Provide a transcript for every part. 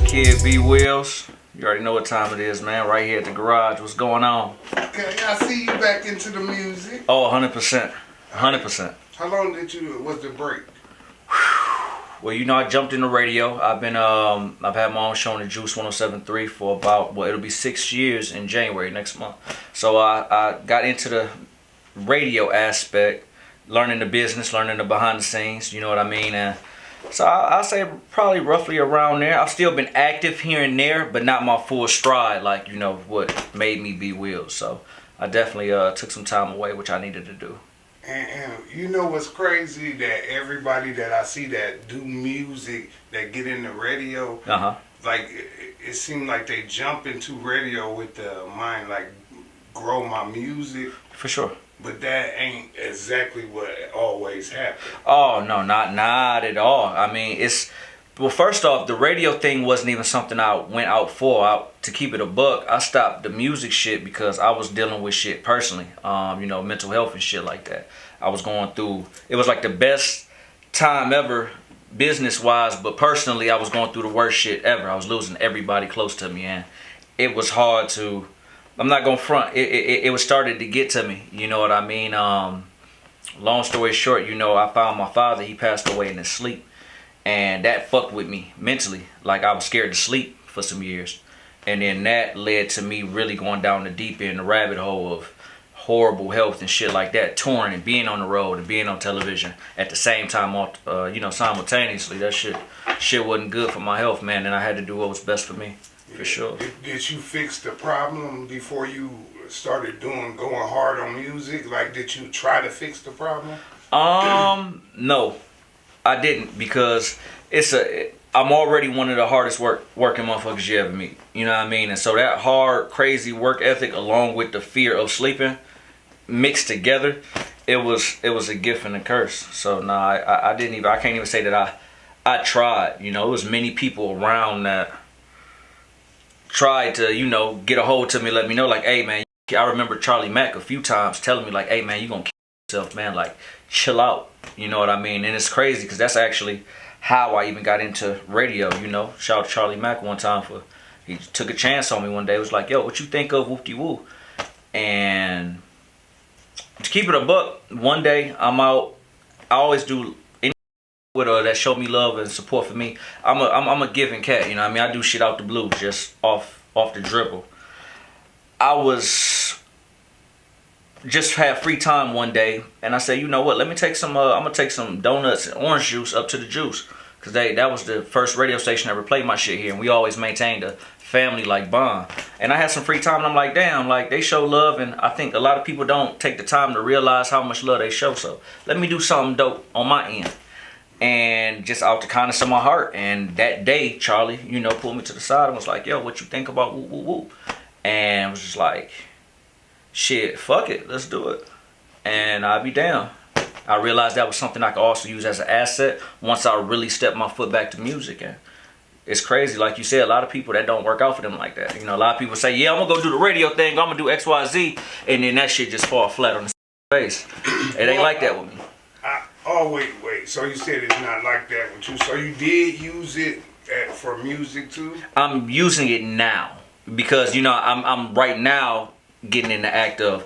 kid B Wills. You already know what time it is, man. Right here at the garage. What's going on? Okay, I see you back into the music. Oh, 100%. 100%. How long was the break? Well, you know, I jumped in the radio. I've had my own show on the Juice 107.3 for about, well, it'll be 6 years in January next month. So I got into the radio aspect, learning the business, learning the behind the scenes, you know what I mean? And so I'll say probably roughly around there. I've still been active here and there, but not my full stride, like, you know, what made me be Wills. So I definitely took some time away, which I needed to do. And you know what's crazy? That everybody that I see that do music, that get in the radio, like it seems like they jump into radio with the mind, like, grow my music. For sure. But that ain't exactly what always happens. Oh, no, not at all. I mean, well, first off, the radio thing wasn't even something I went out for. To keep it a buck, I stopped the music shit because I was dealing with shit personally, you know, mental health and shit like that. I was going through, it was like the best time ever business-wise, but personally, I was going through the worst shit ever. I was losing everybody close to me, and it was hard to, I'm not gonna front, it was started to get to me, you know what I mean? Long story short, you know, I found my father, he passed away in his sleep. And that fucked with me mentally. Like, I was scared to sleep for some years. And then that led to me really going down the deep end, the rabbit hole of horrible health and shit like that. Touring and being on the road and being on television at the same time, you know, simultaneously. That shit wasn't good for my health, man. And I had to do what was best for me, for sure. Did you fix the problem before you started going hard on music? Like, did you try to fix the problem? No. I didn't, because I'm already one of the hardest working motherfuckers you ever meet. You know what I mean? And so that hard, crazy work ethic, along with the fear of sleeping, mixed together, it was a gift and a curse. So no, I can't even say that I tried. You know, it was many people around that tried to, you know, get a hold to me, let me know, like, hey man, I remember Charlie Mack a few times telling me, like, hey man, you gonna kill yourself, man, like, chill out. You know what I mean? And it's crazy because that's actually how I even got into radio, you know. Shout out to Charlie Mack one time he took a chance on me one day. It was like, yo, what you think of Whoop-de-Woo? And to keep it a buck, one day I'm out. I always do anything with that show me love and support for me. I'm a giving cat, you know what I mean? I do shit out the blue, just off the dribble. I was just had free time one day, and I said, you know what, let me take some I'm gonna take some donuts and orange juice up to the Juice, because that was the first radio station that ever played my shit here, and we always maintained a family like bond. And I had some free time, and I'm like, damn, like, they show love, and I think a lot of people don't take the time to realize how much love they show. So let me do something dope on my end, and just out the kindness of my heart. And that day, Charlie, you know, pulled me to the side and was like, yo, what you think about Woo Woo Woo? And I was just like, shit, fuck it, let's do it. And I'll be down. I realized that was something I could also use as an asset once I really stepped my foot back to music. And it's crazy, like you said, a lot of people that don't work out for them like that. You know, a lot of people say, yeah, I'm gonna go do the radio thing, I'm gonna do XYZ, and then that shit just fall flat on the face. It ain't like that with me. Wait. So you said it's not like that with you. So you did use it for music too? I'm using it now because, you know, I'm right now getting in the act of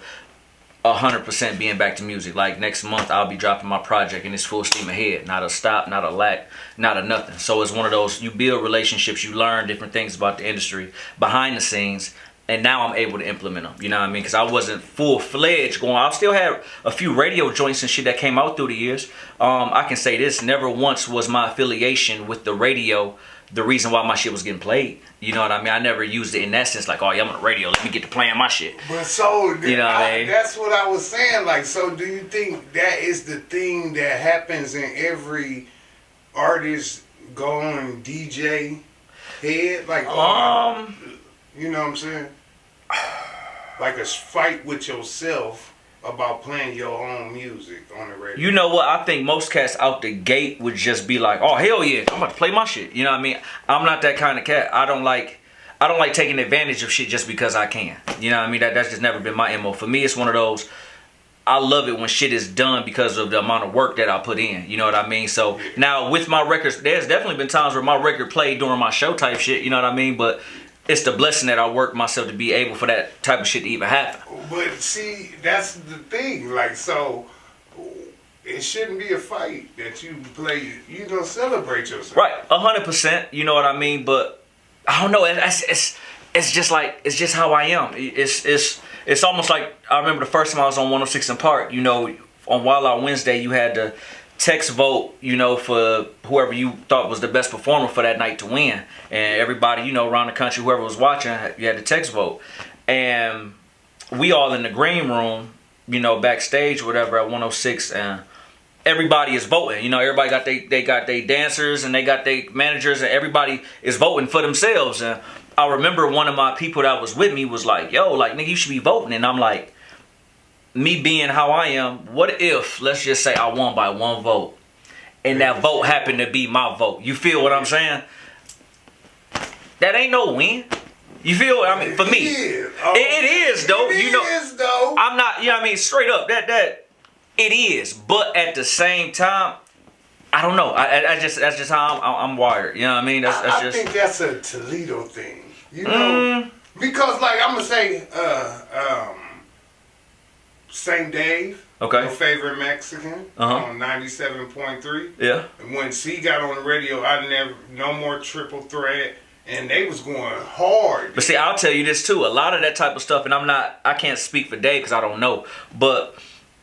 100% being back to music. Like, next month I'll be dropping my project and it's full steam ahead. Not a stop, not a lack, not a nothing. So it's one of those, you build relationships, you learn different things about the industry behind the scenes, and now I'm able to implement them. You know what I mean? Because I wasn't full-fledged going. I still had a few radio joints and shit that came out through the years. I can say this, never once was my affiliation with the radio the reason why my shit was getting played. You know what I mean? I never used it in that sense, like, oh yeah, I'm on the radio, let me get to playing my shit. But so, you know what I mean? That's what I was saying. Like, so do you think that is the thing that happens in every artist going DJ head? Like, you know what I'm saying? Like a fight with yourself about playing your own music on the radio. You know what? I think most cats out the gate would just be like, oh hell yeah, I'm about to play my shit. You know what I mean? I'm not that kind of cat. I don't like taking advantage of shit just because I can. You know what I mean? That's just never been my MO. For me, it's one of those, I love it when shit is done because of the amount of work that I put in. You know what I mean? So now with my records, there's definitely been times where my record played during my show type shit. You know what I mean? But it's the blessing that I worked myself to be able for that type of shit to even happen. But see, that's the thing. Like, so it shouldn't be a fight that you play. You don't celebrate yourself. Right, 100%. You know what I mean? But I don't know. It's just like, it's just how I am. It's almost like, I remember the first time I was on 106 in Park, you know, on Wild Out Wednesday, you had to text vote, you know, for whoever you thought was the best performer for that night to win. And everybody, you know, around the country, whoever was watching, you had to text vote. And we all in the green room, you know, backstage, whatever, at 106, and everybody is voting. You know, everybody got they got their dancers and they got their managers, and everybody is voting for themselves. And I remember one of my people that was with me was like, yo, like, nigga, you should be voting. And I'm like, me being how I am, what if, let's just say I won by one vote, and that vote happened to be my vote? You feel what I'm saying? That ain't no win. You feel what I mean? For me, it is though. You know, I'm not, you know what I mean? Straight up, that it is. But at the same time, I don't know. That's just how I'm wired. You know what I mean? I think that's a Toledo thing. You know, because like I'm gonna say, St. Dave, okay, your favorite Mexican, on 97.3. Yeah. And when C got on the radio, no more triple threat, and they was going hard. But see, I'll tell you this too. A lot of that type of stuff, and I can't speak for Dave because I don't know, but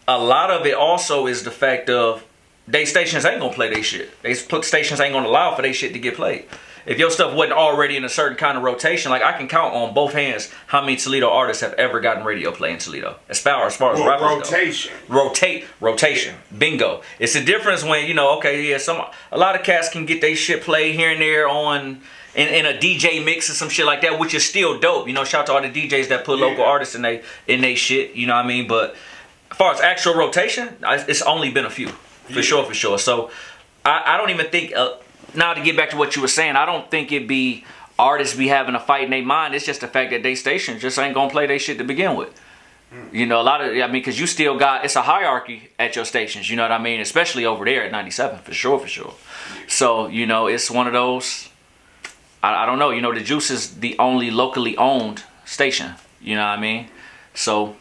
a lot of it also is the fact of they stations ain't gonna play they shit. They stations ain't gonna allow for they shit to get played. If your stuff wasn't already in a certain kind of rotation, like I can count on both hands how many Toledo artists have ever gotten radio play in Toledo. As far as rappers go. Rotation. Bingo. It's the difference when, you know, okay, yeah, a lot of cats can get their shit played here and there on in a DJ mix or some shit like that, which is still dope. You know, shout out to all the DJs that put local artists in they shit, you know what I mean? But as far as actual rotation, it's only been a few. For sure. So I don't even think, now to get back to what you were saying, I don't think it be artists be having a fight in their mind. It's just the fact that they station just ain't gonna play their shit to begin with. You know, because you still got, it's a hierarchy at your stations, you know what I mean? Especially over there at 97, for sure. So, you know, it's one of those, I don't know, you know, the Juice is the only locally owned station, you know what I mean? So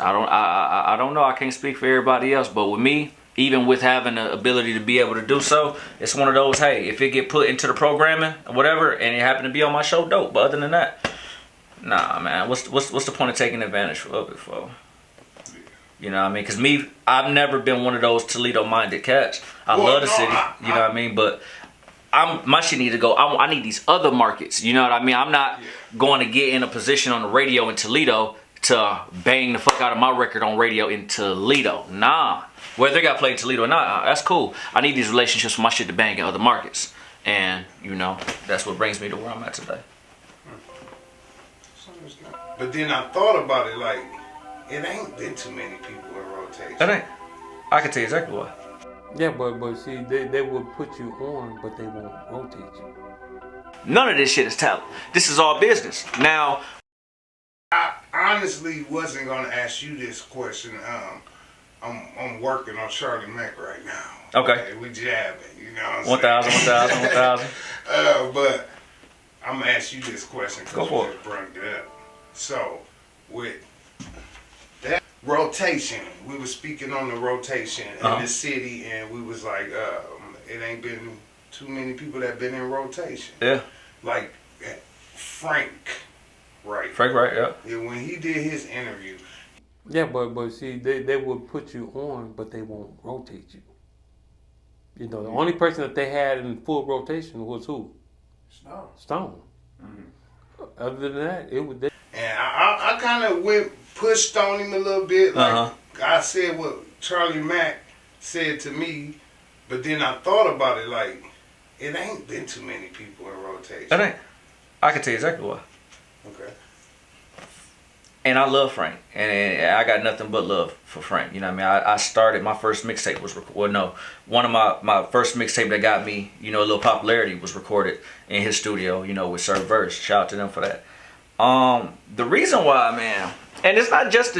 I don't know. I can't speak for everybody else, but with me, even with having the ability to be able to do so, it's one of those, hey, if it get put into the programming or whatever, and it happened to be on my show, dope. But other than that, nah, man. What's the point of taking advantage of it for? You know what I mean? Because me, I've never been one of those Toledo-minded cats. I love the city, you know what I mean? But my shit need to go. I need these other markets, you know what I mean? I'm not going to get in a position on the radio in Toledo to bang the fuck out of my record on radio in Toledo. Nah. Whether they got played in Toledo or not, that's cool. I need these relationships for my shit to bang in other markets. And, you know, that's what brings me to where I'm at today. But then I thought about it, like, it ain't been too many people in rotation. That ain't. I can tell you exactly why. Yeah, but see, they will put you on, but they won't rotate you. None of this shit is talent. This is all business. Now, I honestly wasn't gonna ask you this question. I'm working on Charlie Mack right now. Okay. We jabbing, you know what I'm 1,000. But I'm gonna ask you this question because you just brought it up. So, with that rotation, we were speaking on the rotation in the city, and we was like, it ain't been too many people that been in rotation. Yeah. Like Frank Wright. Yeah. When he did his interview. Yeah, but see, they will put you on, but they won't rotate you. You know, the only person that they had in full rotation was who? Stone. Mm-hmm. Other than that, it was. And I kind of pushed on him a little bit. Like I said what Charlie Mack said to me, but then I thought about it like, it ain't been too many people in rotation. That ain't. I can tell you exactly why. Okay. And I love Frank, and I got nothing but love for Frank. You know what I mean? I started, my first mixtape was one of my first mixtape that got me, you know, a little popularity was recorded in his studio, you know, with Sir Verse. Shout out to them for that. The reason why, man, and it's not just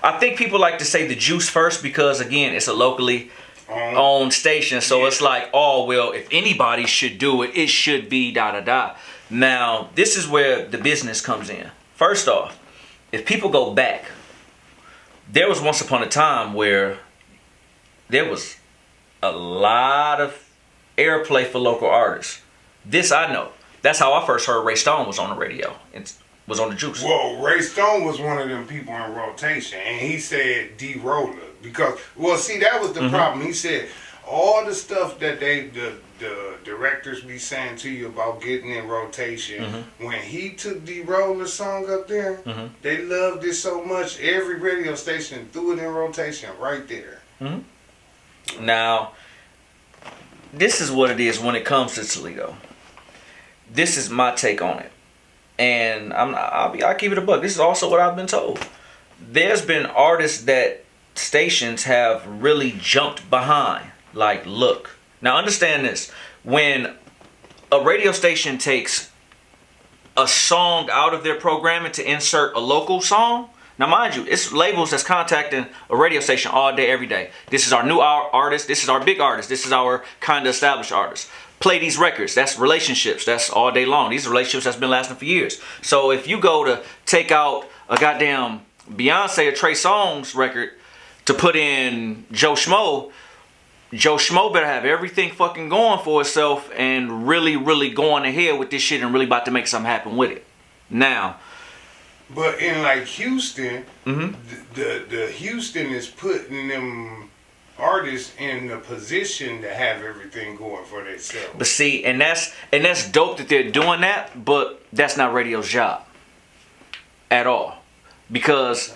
I think people like to say the Juice first because again, it's a locally owned station. So it's like, oh well, if anybody should do it, it should be da da da. Now this is where the business comes in. First off, if people go back, there was once upon a time where there was a lot of airplay for local artists. This I know. That's how I first heard Ray Stone was on the radio. It was on the Juice. Well, Ray Stone was one of them people in rotation, and he said D-Roller because, well, see, that was the problem. He said all the stuff that the directors be saying to you about getting in rotation, when he took D-Roller song up there, they loved it so much, every radio station threw it in rotation right there. Now, this is what it is when it comes to Toledo. This is my take on it, and I'll keep it a buck. This is also what I've been told. There's been artists that stations have really jumped behind. Like, look. Now understand this. When a radio station takes a song out of their programming to insert a local song, now mind you, it's labels that's contacting a radio station all day, every day. This is our new artist. This is our big artist. This is our kind of established artist. Play these records. That's relationships. That's all day long. These are relationships that's been lasting for years. So if you go to take out a goddamn Beyonce or Trey Songz record to put in Joe Schmo better have everything fucking going for itself and really, really going ahead with this shit and really about to make something happen with it. Now, but in like Houston, the Houston is putting them artists in the position to have everything going for themselves. But see, and that's dope that they're doing that, but that's not radio's job at all. Because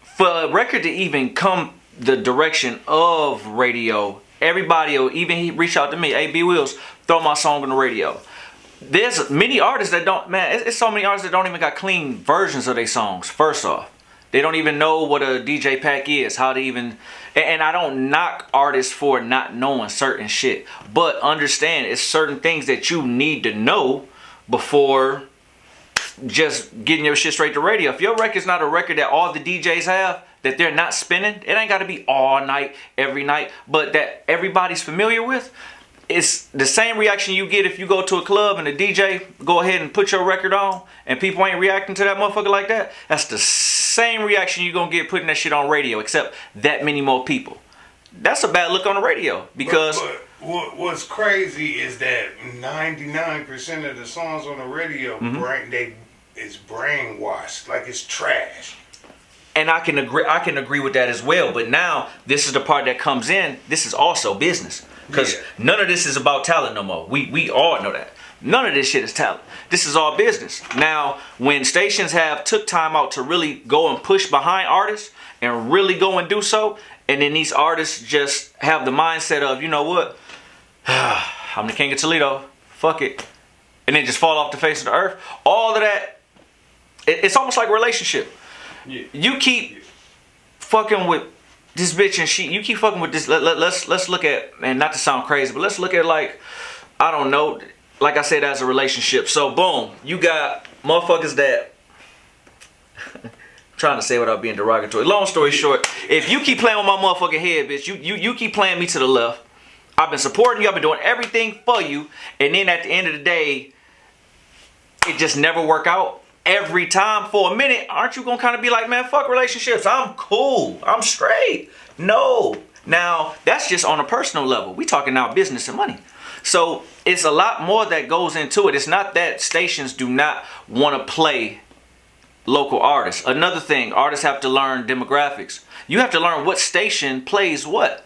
for a record to even come the direction of radio, everybody will even reach out to me, hey, WILLS, throw my song on the radio. There's many artists that don't, man, it's so many artists that don't even got clean versions of their songs, first off. They don't even know what a DJ pack is, how to even, and I don't knock artists for not knowing certain shit, but understand it's certain things that you need to know before just getting your shit straight to radio. If your record's not a record that all the DJs have, that they're not spinning, it ain't got to be all night, every night, but that everybody's familiar with, it's the same reaction you get if you go to a club and the DJ go ahead and put your record on and people ain't reacting to that motherfucker like that. That's the same reaction you're going to get putting that shit on radio, except that many more people. That's a bad look on the radio because... But what's crazy is that 99% of the songs on the radio, it's brainwashed. Like it's trash. And I can agree with that as well. But now, this is the part that comes in. This is also business. Because none of this is about talent no more. We all know that. None of this shit is talent. This is all business. Now, when stations have took time out to really go and push behind artists and really go and do so, and then these artists just have the mindset of, you know what? I'm the king of Toledo. Fuck it. And then just fall off the face of the earth. All of that, it's almost like a relationship. Yeah. You keep fucking with this bitch and you keep fucking with this. Let's look at, and not to sound crazy, but let's look at like, I don't know, like I said, as a relationship. So boom, you got motherfuckers that trying to say without being derogatory. Long story short, if you keep playing with my motherfucking head, bitch, you keep playing me to the left. I've been supporting you, I've been doing everything for you, and then at the end of the day, it just never work out. Every time for a minute, aren't you gonna kind of be like, man, fuck relationships, I'm cool, I'm straight? No. Now, that's just on a personal level. We talking now business and money. So it's a lot more that goes into it. It's not that stations do not want to play local artists. Another thing, artists have to learn demographics. You have to learn what station plays what.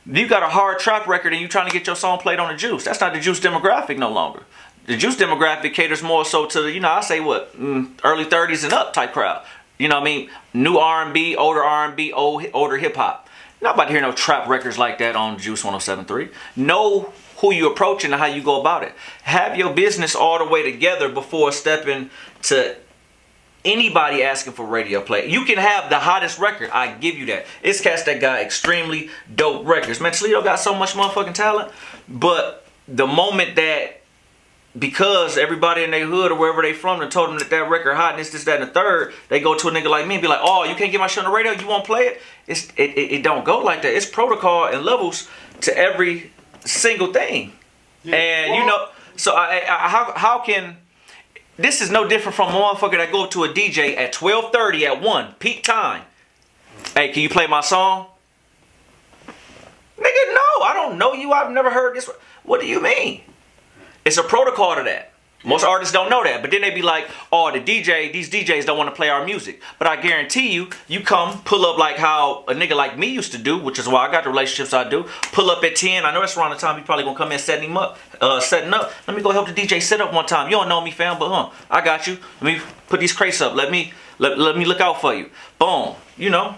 You got a hard trap record and you trying to get your song played on the Juice. That's not the Juice demographic no longer. The Juice demographic caters more so to the, I say what, early 30s and up type crowd. You know what I mean? New R&B, older hip hop. Not about to hear no trap records like that on Juice 107.3. Know who you approaching and how you go about it. Have your business all the way together before stepping to anybody asking for radio play. You can have the hottest record. I give you that. It's cats that got extremely dope records. Man, Toledo got so much motherfucking talent. But the moment that because everybody in their hood or wherever they from and told them that record hot and this, that, and the third, they go to a nigga like me and be like, oh, you can't get my shit on the radio, you won't play it? It don't go like that. It's protocol and levels to every single thing. Yeah. And you know, so how can, this is no different from a motherfucker that go up to a DJ at 12:30 at 1, peak time. Hey, can you play my song? Nigga, no, I don't know you. I've never heard this. What do you mean? It's a protocol to that. Most artists don't know that. But then they be like, oh, these DJs don't want to play our music. But I guarantee you, you come, pull up like how a nigga like me used to do, which is why I got the relationships I do. Pull up at 10. I know that's around the time you probably going to come in setting up. Let me go help the DJ set up one time. You don't know me, fam, but I got you. Let me put these crates up. Let me look out for you. Boom. You know,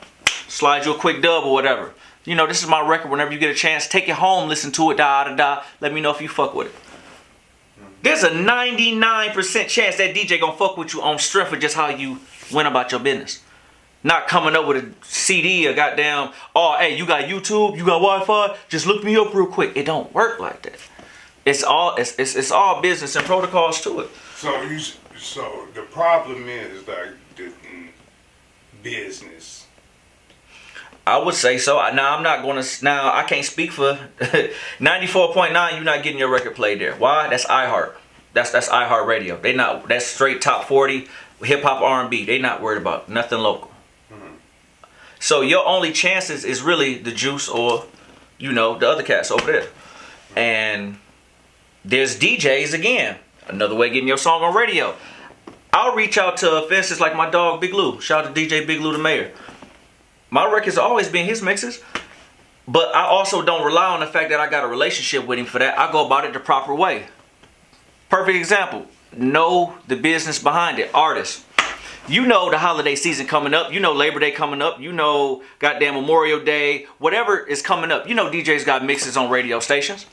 slide you a quick dub or whatever. You know, this is my record. Whenever you get a chance, take it home, listen to it, let me know if you fuck with it. There's a 99% chance that DJ gonna fuck with you on strength of just how you went about your business. Not coming up with a CD or goddamn, oh, hey, you got YouTube, you got Wi-Fi, just look me up real quick. It don't work like that. It's all business and protocols to it. So the problem is like the business. I would say so. Now I'm not gonna. Now I can't speak for 94.9. You're not getting your record played there. Why? That's iHeart. That's iHeart Radio. They not. That's straight top 40 hip hop R&B. They not worried about nothing local. Mm-hmm. So your only chances is really the Juice or, you know, the other cats over there. And there's DJs again. Another way of getting your song on radio. I'll reach out to fences like my dog Big Lou. Shout out to DJ Big Lou the Mayor. My records have always been his mixes, but I also don't rely on the fact that I got a relationship with him for that. I go about it the proper way. Perfect example. Know the business behind it. Artists. You know the holiday season coming up. You know Labor Day coming up. You know goddamn Memorial Day. Whatever is coming up. You know DJs got mixes on radio stations.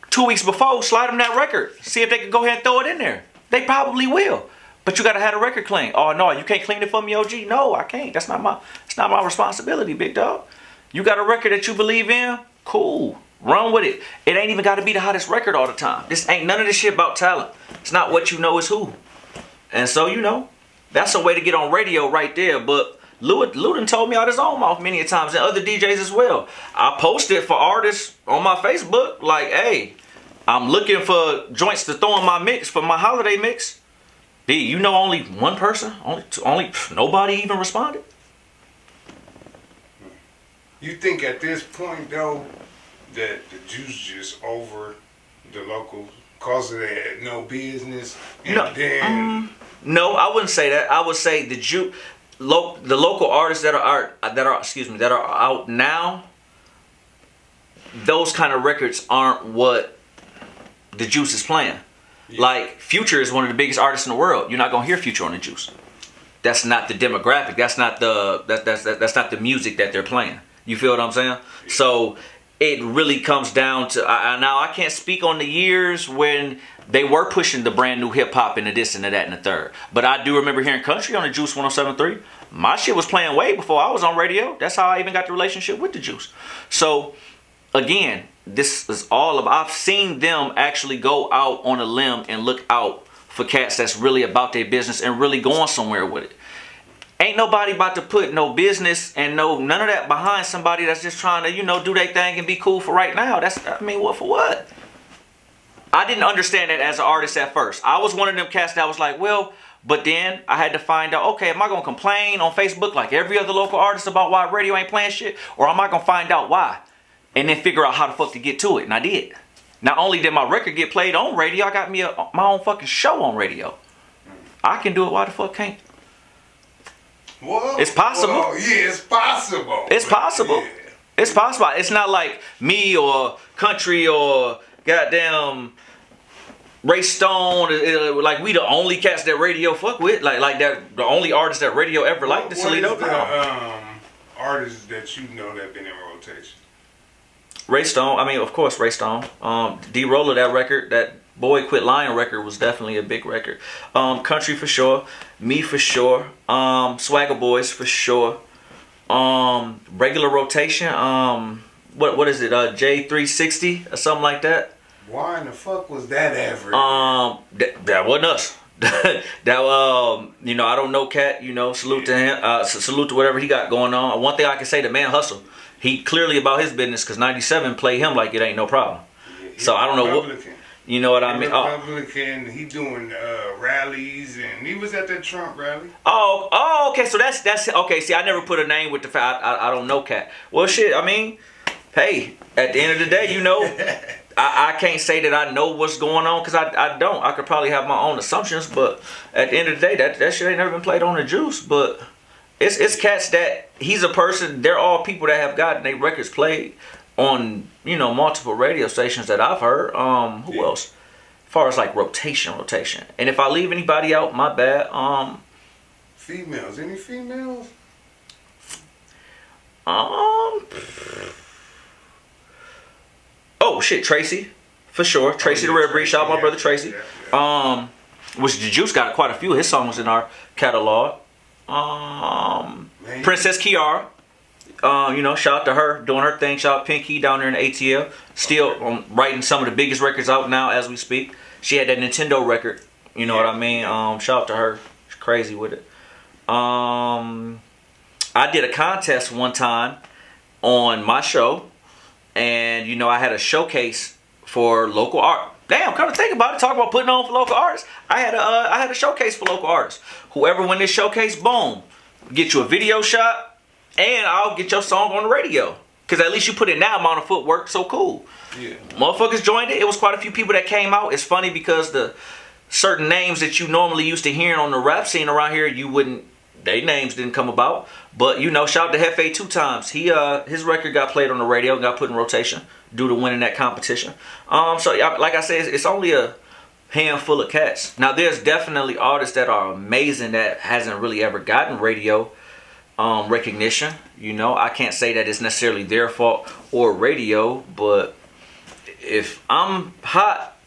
2 weeks before, slide them that record. See if they can go ahead and throw it in there. They probably will. But you gotta have the record clean. Oh no, you can't clean it for me, OG. No, I can't. It's not my responsibility, big dog. You got a record that you believe in? Cool. Run with it. It ain't even gotta be the hottest record all the time. This ain't none of this shit about talent. It's not what you know, it's who. And so, you know, that's a way to get on radio right there. But Lou done told me out his own mouth many a times, and other DJs as well. I posted for artists on my Facebook, like, hey, I'm looking for joints to throw in my mix for my holiday mix. You know only one person? Only nobody even responded? You think at this point, though, that the Juice just over the locals because of that no business? And no, I wouldn't say that. I would say the local artists that are out now, those kind of records aren't what the Juice is playing. Yeah. Like Future is one of the biggest artists in the world. You're not gonna hear Future on the Juice. That's not the demographic. That's not the music that they're playing. You feel what I'm saying? Yeah. So it really comes down to now I can't speak on the years when they were pushing the brand new hip hop into this and that and the third. But I do remember hearing country on the Juice 107.3. My shit was playing way before I was on radio. That's how I even got the relationship with the Juice. So again, this is all about, I've seen them actually go out on a limb and look out for cats that's really about their business and really going somewhere with it. Ain't nobody about to put no business and none of that behind somebody that's just trying to, you know, do their thing and be cool for right now. What for what? I didn't understand that as an artist at first. I was one of them cats that was like, well, but then I had to find out, okay, am I going to complain on Facebook like every other local artist about why radio ain't playing shit? Or am I going to find out why? And then figure out how the fuck to get to it. And I did. Not only did my record get played on radio, I got me my own fucking show on radio. I can do it. Why the fuck can't? Well, it's possible. Well, yeah, it's possible. It's possible. Yeah. It's possible. It's not like me or country or goddamn Ray Stone. Like we the only cats that radio fuck with. Like that the only artist that radio ever liked. What is the artists that you know that been in rotation? Ray Stone, of course, Ray Stone. D-Roller, that record, that Boy Quit Lying record was definitely a big record. Country for sure. Me for sure. Swagger Boys for sure. Regular rotation. What is it? J360 or something like that. Why in the fuck was that ever? That wasn't us. That you know, I don't know Cat. You know, salute to him. Salute to whatever he got going on. One thing I can say, the man hustle. He clearly about his business because 97 played him like it ain't no problem. So I don't know what. You know what I mean? Republican, he doing rallies, and he was at that Trump rally. Oh, okay. So that's okay. See, I never put a name with the fact I don't know Cat. Well, shit. I mean, hey, at the end of the day, you know, I can't say that I know what's going on because I don't. I could probably have my own assumptions, but at the end of the day, that shit ain't never been played on the juice. But it's cats that he's a person. They're all people that have gotten their records played on, you know, multiple radio stations that I've heard. Who else? As far as like rotation. And if I leave anybody out, my bad. Females. Any females? Oh shit, Tracy, for sure. Tracy the Red Breed. Shout out my brother Tracy. Which the Juice got quite a few of his songs in our catalog. Princess Kiara. You know, shout out to her doing her thing. Shout out Pinky down there in the ATL. Still writing some of the biggest records out now as we speak. She had that Nintendo record. You know what I mean? Shout out to her. She's crazy with it. I did a contest one time on my show, and you know I had a showcase for local art. Damn, come to think about it, talk about putting on for local artists. I had a showcase for local artists. Whoever win this showcase, boom, get you a video shot, and I'll get your song on the radio. Cause at least you put in that amount of footwork, so cool. Yeah. Motherfuckers joined it. It was quite a few people that came out. It's funny because the certain names that you normally used to hearing on the rap scene around here, you wouldn't. Their names didn't come about. But you know, shout out to Hefe 2 times. He his record got played on the radio and got put in rotation due to winning that competition. So like I said, it's only a handful of cats. Now there's definitely artists that are amazing that hasn't really ever gotten radio recognition. You know, I can't say that it's necessarily their fault or radio, but if I'm hot,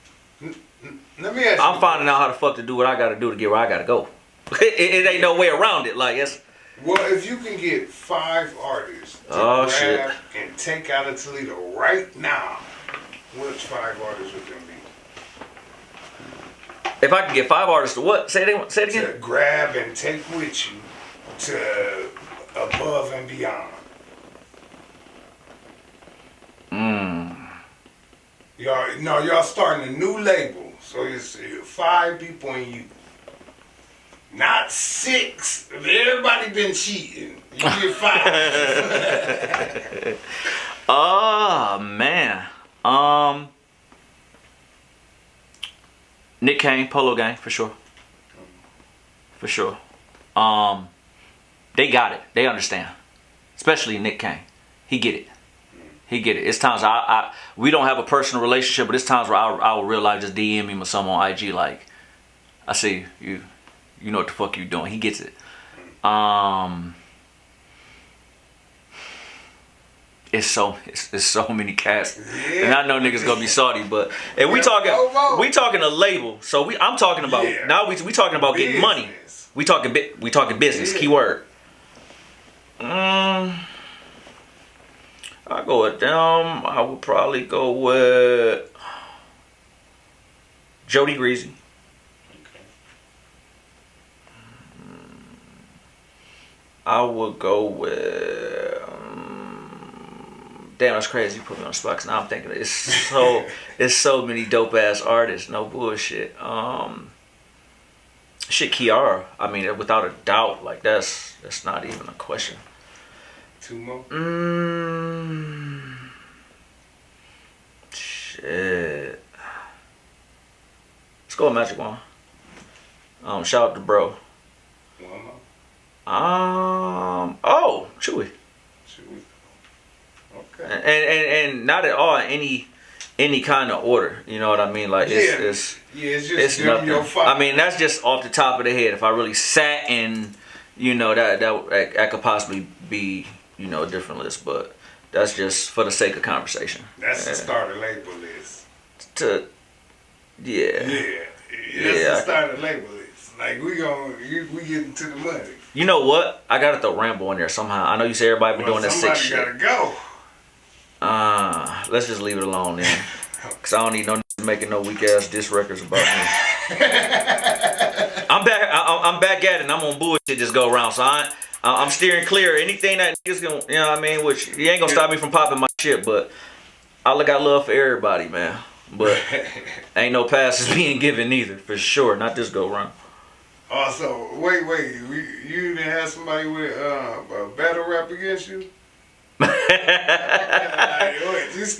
let me ask I'm finding out how the fuck to do what I gotta do to get where I gotta go. It ain't no way around it. Like it's. Well, if you can get 5 artists to grab and take out of Toledo right now, which 5 artists would them be? If I can get 5 artists to what? Say it again. To grab and take with you to above and beyond. Y'all starting a new label, so it's 5 people in you. Not 6. Everybody been cheating. You get 5. Oh man. Nick Kane, Polo Gang, for sure. For sure. They got it. They understand. Especially Nick Kane. He get it. He get it. It's times we don't have a personal relationship, but it's times where I will realize just DM him or something on IG like, I see you. You know what the fuck you doing. He gets it. It's so many cats, and I know niggas gonna be salty, but and we talking a label. So I'm talking about now we talking about getting money. We talking business. Keyword. I go with them. I would probably go with Jody Greasy. I would go with. Damn, that's crazy. You put me on the spot. Cause now I'm thinking it's so many dope ass artists. No bullshit. Shit, Kiara. I mean, without a doubt, like that's not even a question. 2 more. Shit. Let's go with Magic Wand. Shout out to bro. 1 more. Chewy. Okay. And not at all any kind of order. You know what I mean? Like it's just nothing. Your I mean, that's just off the top of the head. If I really sat and you know that could possibly be a different list, but that's just for the sake of conversation. That's the starter label list. That's the starter label list. Like we getting to the money. You know what? I gotta throw Rambo in there somehow. I know you say everybody been doing that sick shit. Somebody gotta go. Let's just leave it alone then. Cause I don't need no niggas making no weak ass diss records about me. I'm back. I'm back at it. And I'm on bullshit just go around. So I'm steering clear. Anything that niggas gonna, you know what I mean? Which he ain't gonna stop me from popping my shit. But I got love for everybody, man. But ain't no passes being given either, for sure. Not this go round. Also, wait, you didn't have somebody with a battle rap against you?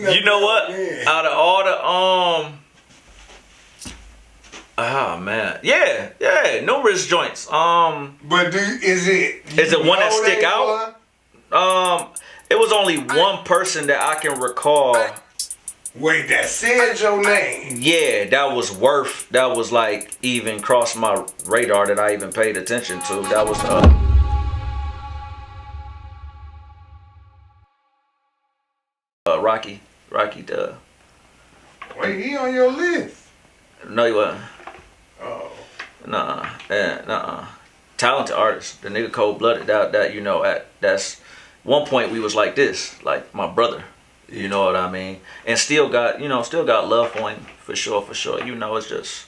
You know what? Man. Out of all the oh man, yeah, numerous joints. But is it one that stick out? It was only one person that I can recall. Wait, that said your name? Yeah, that was like even crossed my radar that I even paid attention to. That was Rocky Dub. Wait, he on your list? No, he wasn't. Oh. Nuh-uh. Talented artist. The nigga cold-blooded. That you know, that's one point we was like this, like my brother. You know what I mean? And still got love for him, for sure. You know, it's just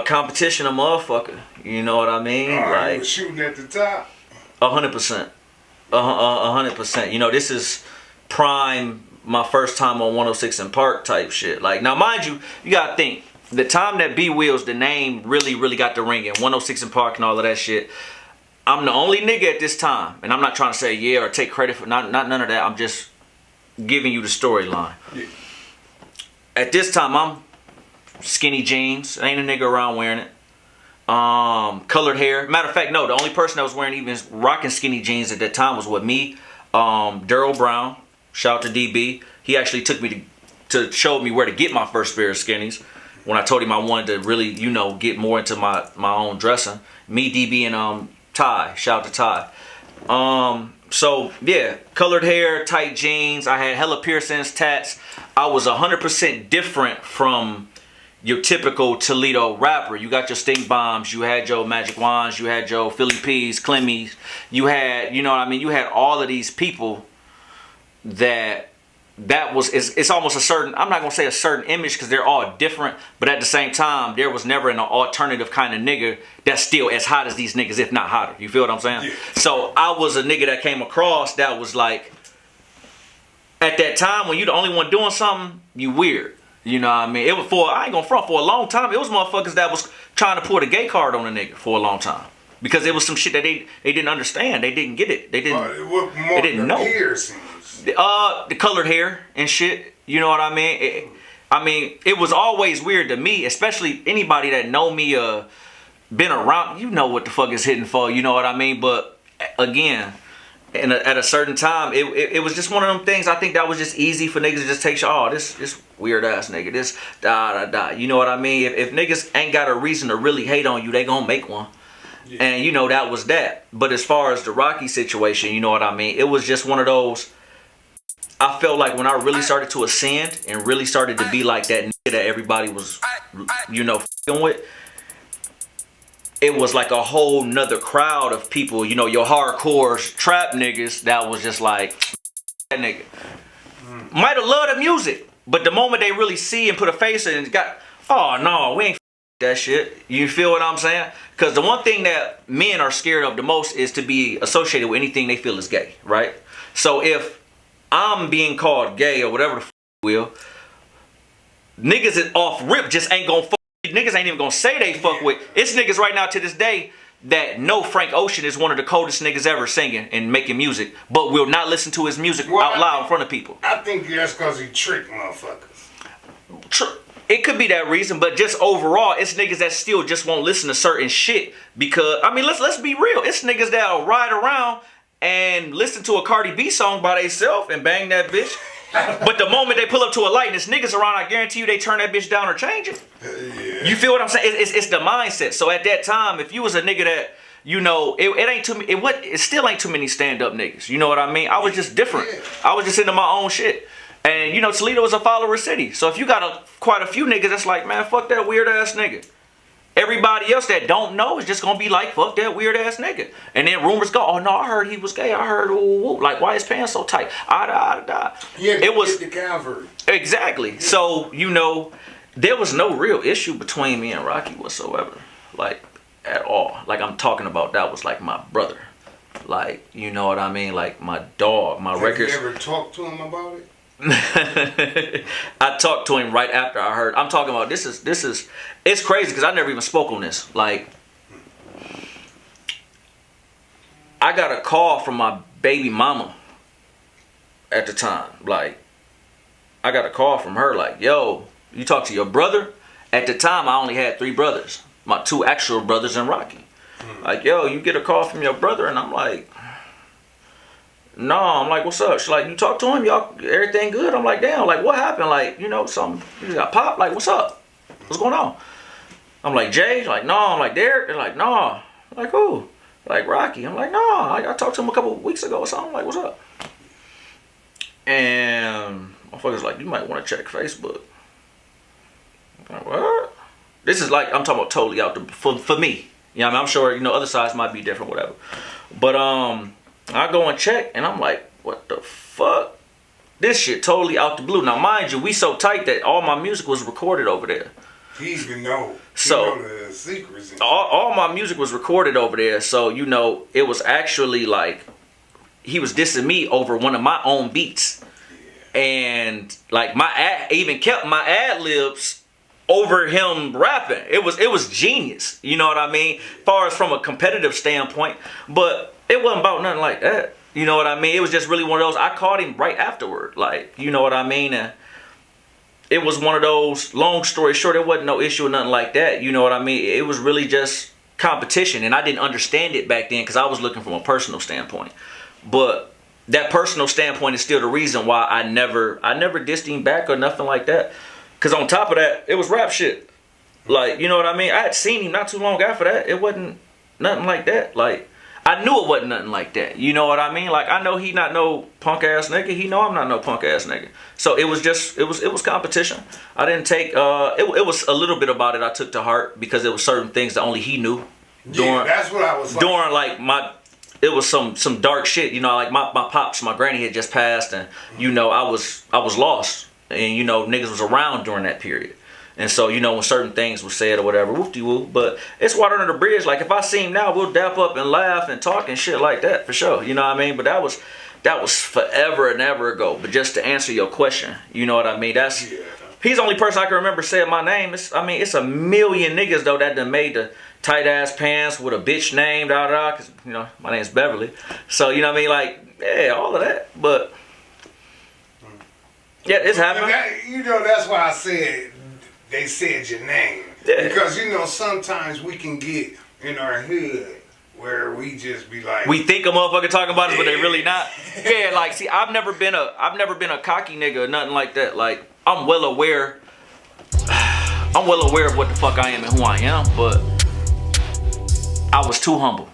competition a motherfucker. You know what I mean? Like you was shooting at the top. 100%. 100%. You know, this is prime my first time on 106 in Park type shit. Like, now mind you, you gotta think, the time that WILLS, the name really got the ring in 106 in Park and all of that shit. I'm the only nigga at this time, and I'm not trying to say yeah or take credit for not none of that. I'm just giving you the storyline. Yeah. At this time, I'm skinny jeans. Ain't a nigga around wearing it. Colored hair. Matter of fact, no. The only person that was wearing even rocking skinny jeans at that time was with me. Daryl Brown. Shout out to DB. He actually took me to show me where to get my first pair of skinnies. When I told him I wanted to really, you know, get more into my own dressing. Me, DB, and Ty. Shout out to Ty. So yeah, colored hair, tight jeans. I had hella piercings, tats. I was 100% different from your typical Toledo rapper. You got your stink bombs, you had your magic wands, you had your Philly P's, Clemmies. You had, you know what I mean? You had all of these people that was, it's almost a certain, I'm not gonna say a certain image because they're all different, but at the same time, there was never an alternative kind of nigga that's still as hot as these niggas, if not hotter. You feel what I'm saying? Yeah. So I was a nigga that came across that was like, at that time when you the only one doing something, you weird. You know what I mean? It was I ain't gonna front, for a long time, it was motherfuckers that was trying to put a gay card on a nigga for a long time. Because it was some shit that they didn't understand. They didn't get it. They didn't know. The colored hair and shit. You know what I mean? It was always weird to me, especially anybody that know me, been around. You know what the fuck is hitting for. You know what I mean? But again, at a certain time, it was just one of them things. I think that was just easy for niggas to just take. Oh, this weird ass nigga. This da. You know what I mean? If niggas ain't got a reason to really hate on you, they gonna make one. Yeah. And you know that was that. But as far as the Rocky situation, you know what I mean? It was just one of those. I felt like when I really started to ascend and really started to be like that nigga that everybody was, you know, f***ing with, it was like a whole nother crowd of people, you know, your hardcore trap niggas that was just like, that nigga. Might have loved the music, but the moment they really see and put a face in it, got, oh no, we ain't that shit. You feel what I'm saying? Because the one thing that men are scared of the most is to be associated with anything they feel is gay, right? So if I'm being called gay or whatever the f*** will, niggas is off rip just ain't gonna fuck. Niggas ain't even gonna say they fuck with. It's niggas right now to this day that know Frank Ocean is one of the coldest niggas ever singing and making music, but will not listen to his music out loud in front of people. I think that's because he tricked motherfuckers. It could be that reason, but just overall, it's niggas that still just won't listen to certain shit because, I mean, let's be real. It's niggas that'll ride around and listen to a Cardi B song by themselves and bang that bitch. But the moment they pull up to a light and there's niggas around, I guarantee you they turn that bitch down or change it. Yeah. You feel what I'm saying? It's the mindset. So at that time, if you was a nigga that, you know, it still ain't too many stand-up niggas. You know what I mean? I was just different. Yeah. I was just into my own shit. And, you know, Toledo is a follower city. So if you got quite a few niggas that's like, man, fuck that weird ass nigga. everybody else that don't know is just gonna be like, fuck that weird ass nigga. And then rumors go, oh no, I heard he was gay. I heard, ooh, like, why his pants so tight? Yeah, it was the Calvary. exactly. Yeah. So there was no real issue between me and Rocky whatsoever, like at all. Like I'm talking about, that was like my brother, like you know what I mean, like my dog, my records. Have you ever talked to him about it? I talked to him right after I heard. I'm talking about this is it's crazy because I never even spoke on this. Like I got a call from my baby mama at the time. Like I got a call from her like, yo, you talk to your brother? At the time I only had 3 brothers. My 2 actual brothers and Rocky. Like, yo, you get a call from your brother? And I'm like, no. I'm like, what's up? She's like, you talk to him? Y'all, everything good? I'm like, damn, like, what happened? Like, something, you got popped? Like, what's up? What's going on? I'm like, Jay? She's like, no. I'm like, Derek? They're like, no. I'm like, who? Like, Rocky. I'm like, no. I talked to him a couple of weeks ago or something. I'm like, what's up? And motherfuckers like, you might want to check Facebook. I'm like, what? This is like, I'm talking about totally out for me. You know what I mean? I'm sure, other sides might be different, whatever. But, I go and check, and I'm like, what the fuck? This shit totally out the blue. Now, mind you, we so tight that all my music was recorded over there. He even know. So, the secrets. All my music was recorded over there. So, it was actually like, he was dissing me over one of my own beats. Yeah. And, like, even kept my ad-libs over him rapping. It was genius. You know what I mean? As far as from a competitive standpoint. But it wasn't about nothing like that. You know what I mean? It was just really one of those. I caught him right afterward. Like, you know what I mean? And it was one of those, long story short, it wasn't no issue or nothing like that. You know what I mean? It was really just competition. And I didn't understand it back then because I was looking from a personal standpoint. But that personal standpoint is still the reason why I never dissed him back or nothing like that. Because on top of that, it was rap shit. Like, you know what I mean? I had seen him not too long after that. It wasn't nothing like that. Like, I knew it wasn't nothing like that. You know what I mean? Like, I know he not no punk ass nigga. He know I'm not no punk ass nigga. So it was just, it was competition. I didn't take, it was a little bit about it I took to heart because there was certain things that only he knew. That's what I was like. During like it was some dark shit. Like my pops, my granny had just passed and, I was lost. And, niggas was around during that period. And so, when certain things were said or whatever, whoop-de-woo. But it's water under the bridge. Like, if I see him now, we'll dap up and laugh and talk and shit like that, for sure. You know what I mean? But that was forever and ever ago. But just to answer your question, you know what I mean? He's the only person I can remember saying my name. It's a million niggas, though, that done made the tight-ass pants with a bitch name, da-da-da. Because, my name's Beverly. So, you know what I mean? Like, yeah, all of that. But yeah, it's happening. That's why I said they said your name. Yeah. Because, sometimes we can get in our head where we just be like, we think a motherfucker talking about us, but they really not. Yeah, like, see, I've never been a cocky nigga or nothing like that. Like, I'm well aware of what the fuck I am and who I am, but I was too humble.